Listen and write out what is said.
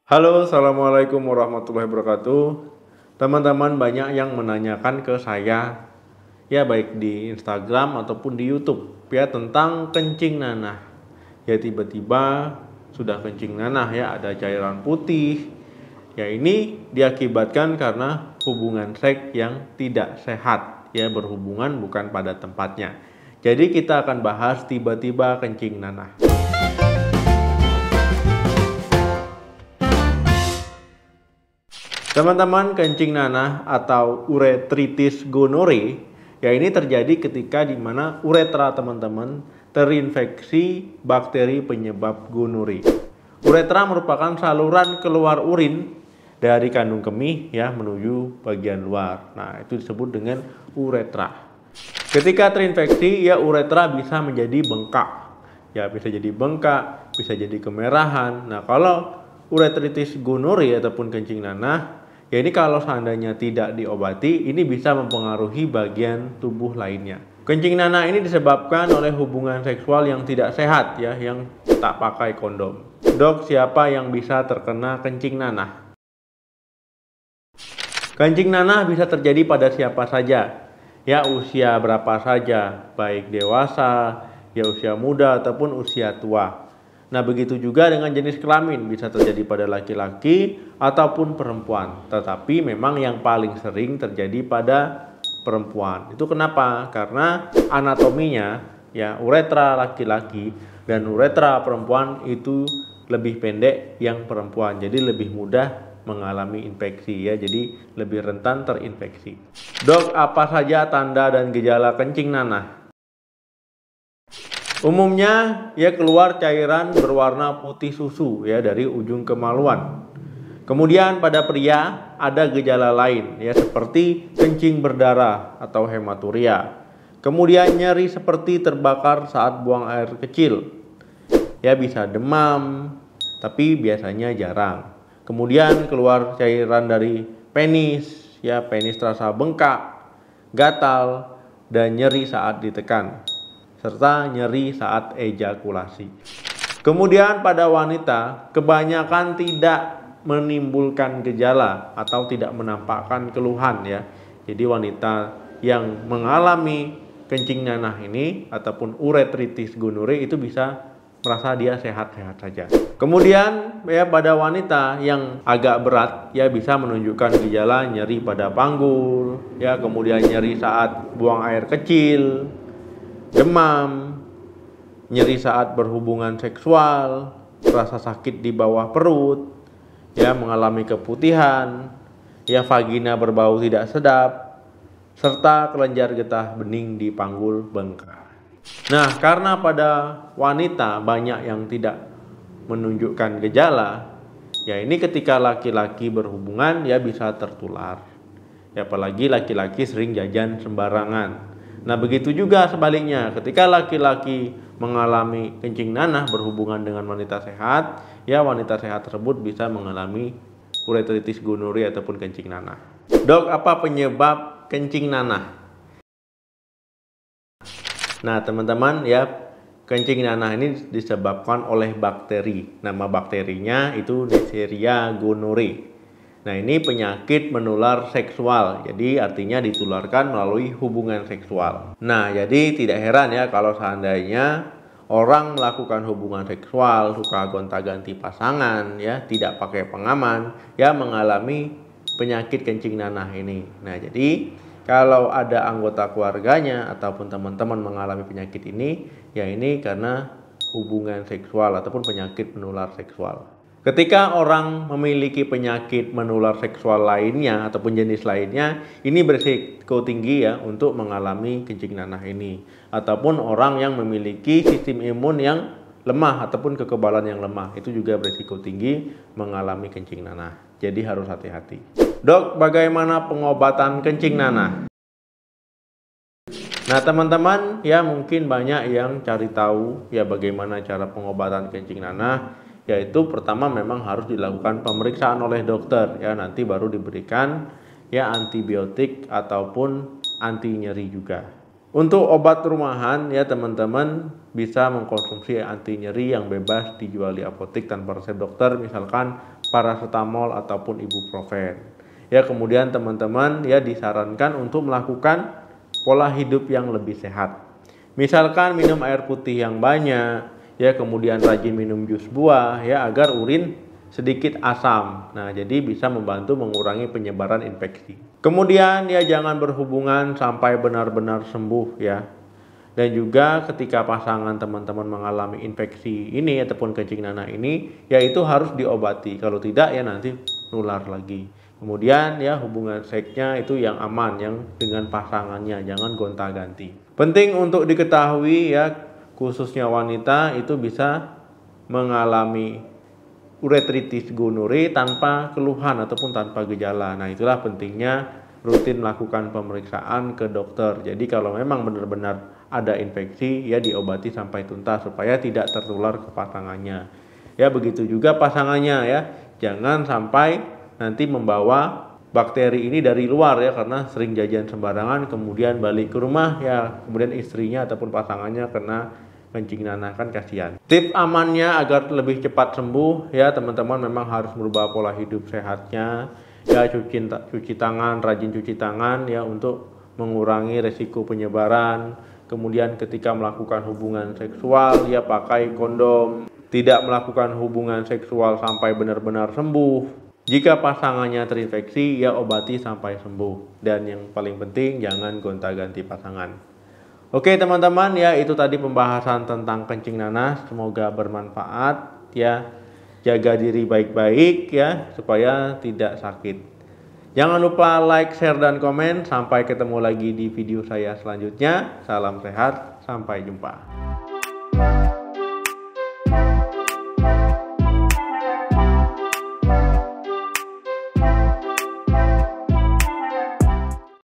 Halo, assalamualaikum warahmatullahi wabarakatuh. Teman-teman banyak yang menanyakan ke saya, ya baik di Instagram ataupun di YouTube, ya tentang kencing nanah. Ya tiba-tiba sudah kencing nanah ya, ada cairan putih. Ya ini diakibatkan karena hubungan seks yang tidak sehat, ya berhubungan bukan pada tempatnya. Jadi kita akan bahas tiba-tiba kencing nanah. Teman-teman, kencing nanah atau uretritis gonore ya ini terjadi ketika di mana uretra teman-teman terinfeksi bakteri penyebab gonore. Uretra merupakan saluran keluar urin dari kandung kemih ya menuju bagian luar. Nah, itu disebut dengan uretra. Ketika terinfeksi ya uretra bisa menjadi bengkak. Ya bisa jadi bengkak, bisa jadi kemerahan. Nah, kalau uretritis gonore ataupun kencing nanah ya ini kalau seandainya tidak diobati, ini bisa mempengaruhi bagian tubuh lainnya. Kencing nanah ini disebabkan oleh hubungan seksual yang tidak sehat ya, yang tak pakai kondom. Dok, siapa yang bisa terkena kencing nanah? Kencing nanah bisa terjadi pada siapa saja. Ya usia berapa saja, baik dewasa, ya usia muda ataupun usia tua. Nah, begitu juga dengan jenis kelamin, bisa terjadi pada laki-laki ataupun perempuan. Tetapi memang yang paling sering terjadi pada perempuan. Itu kenapa? Karena anatominya ya uretra laki-laki dan uretra perempuan itu lebih pendek yang perempuan. Jadi lebih mudah mengalami infeksi ya. Jadi lebih rentan terinfeksi. Dok, apa saja tanda dan gejala kencing nanah? Umumnya ya keluar cairan berwarna putih susu ya dari ujung kemaluan. Kemudian pada pria ada gejala lain ya seperti kencing berdarah atau hematuria. Kemudian nyeri seperti terbakar saat buang air kecil. Ya bisa demam tapi biasanya jarang. Kemudian keluar cairan dari penis ya, penis terasa bengkak, gatal dan nyeri saat ditekan, serta nyeri saat ejakulasi. Kemudian pada wanita kebanyakan tidak menimbulkan gejala atau tidak menampakkan keluhan ya. Jadi wanita yang mengalami kencing nanah ini ataupun uretritis gonore itu bisa merasa dia sehat-sehat saja. Kemudian ya pada wanita yang agak berat ya bisa menunjukkan gejala nyeri pada panggul ya, kemudian nyeri saat buang air kecil, demam, nyeri saat berhubungan seksual, rasa sakit di bawah perut, ya mengalami keputihan, ya vagina berbau tidak sedap, serta kelenjar getah bening di panggul bengkak. Nah, karena pada wanita banyak yang tidak menunjukkan gejala, ya ini ketika laki-laki berhubungan ya bisa tertular. Ya apalagi laki-laki sering jajan sembarangan. Nah, begitu juga sebaliknya, ketika laki-laki mengalami kencing nanah berhubungan dengan wanita sehat, ya wanita sehat tersebut bisa mengalami uretritis gonore ataupun kencing nanah. Dok, apa penyebab kencing nanah? Nah, teman-teman ya, kencing nanah ini disebabkan oleh bakteri. Nama bakterinya itu Neisseria gonorrhoeae. Nah, ini penyakit menular seksual, jadi artinya ditularkan melalui hubungan seksual. Nah, jadi tidak heran ya kalau seandainya orang melakukan hubungan seksual, suka gonta-ganti pasangan, ya tidak pakai pengaman, ya mengalami penyakit kencing nanah ini. Nah, jadi kalau ada anggota keluarganya ataupun teman-teman mengalami penyakit ini, ya ini karena hubungan seksual ataupun penyakit menular seksual. Ketika orang memiliki penyakit menular seksual lainnya ataupun jenis lainnya, ini berisiko tinggi ya untuk mengalami kencing nanah ini. Ataupun orang yang memiliki sistem imun yang lemah ataupun kekebalan yang lemah, itu juga berisiko tinggi mengalami kencing nanah. Jadi harus hati-hati. Dok, bagaimana pengobatan kencing nanah? Nah, teman-teman ya mungkin banyak yang cari tahu ya bagaimana cara pengobatan kencing nanah. Yaitu pertama memang harus dilakukan pemeriksaan oleh dokter ya, nanti baru diberikan ya antibiotik ataupun anti nyeri juga. Untuk obat rumahan ya teman-teman bisa mengkonsumsi anti nyeri yang bebas dijual di apotek tanpa resep dokter, misalkan paracetamol ataupun ibuprofen. Ya, kemudian teman-teman ya disarankan untuk melakukan pola hidup yang lebih sehat. Misalkan minum air putih yang banyak, ya kemudian rajin minum jus buah ya agar urin sedikit asam. Nah, jadi bisa membantu mengurangi penyebaran infeksi. Kemudian ya jangan berhubungan sampai benar-benar sembuh ya. Dan juga ketika pasangan teman-teman mengalami infeksi ini ataupun kencing nanah ini, ya itu harus diobati. Kalau tidak ya nanti nular lagi. Kemudian ya hubungan seksnya itu yang aman, yang dengan pasangannya, jangan gonta-ganti. Penting untuk diketahui ya, khususnya wanita itu bisa mengalami uretritis gonore tanpa keluhan ataupun tanpa gejala. Nah, itulah pentingnya rutin melakukan pemeriksaan ke dokter. Jadi kalau memang benar-benar ada infeksi ya diobati sampai tuntas supaya tidak tertular ke pasangannya. Ya begitu juga pasangannya ya. Jangan sampai nanti membawa bakteri ini dari luar ya karena sering jajan sembarangan kemudian balik ke rumah ya kemudian istrinya ataupun pasangannya kena kencing nanah, kan kasihan. Tips amannya agar lebih cepat sembuh ya teman-teman memang harus merubah pola hidup sehatnya ya, cuci tangan, rajin cuci tangan ya untuk mengurangi resiko penyebaran. Kemudian ketika melakukan hubungan seksual ya pakai kondom, tidak melakukan hubungan seksual sampai benar-benar sembuh. Jika pasangannya terinfeksi ya obati sampai sembuh. Dan yang paling penting jangan gonta-ganti pasangan. Oke teman-teman ya itu tadi pembahasan tentang kencing nanas, semoga bermanfaat ya. Jaga diri baik-baik ya supaya tidak sakit. Jangan lupa like, share, dan komen. Sampai ketemu lagi di video saya selanjutnya. Salam sehat, sampai jumpa.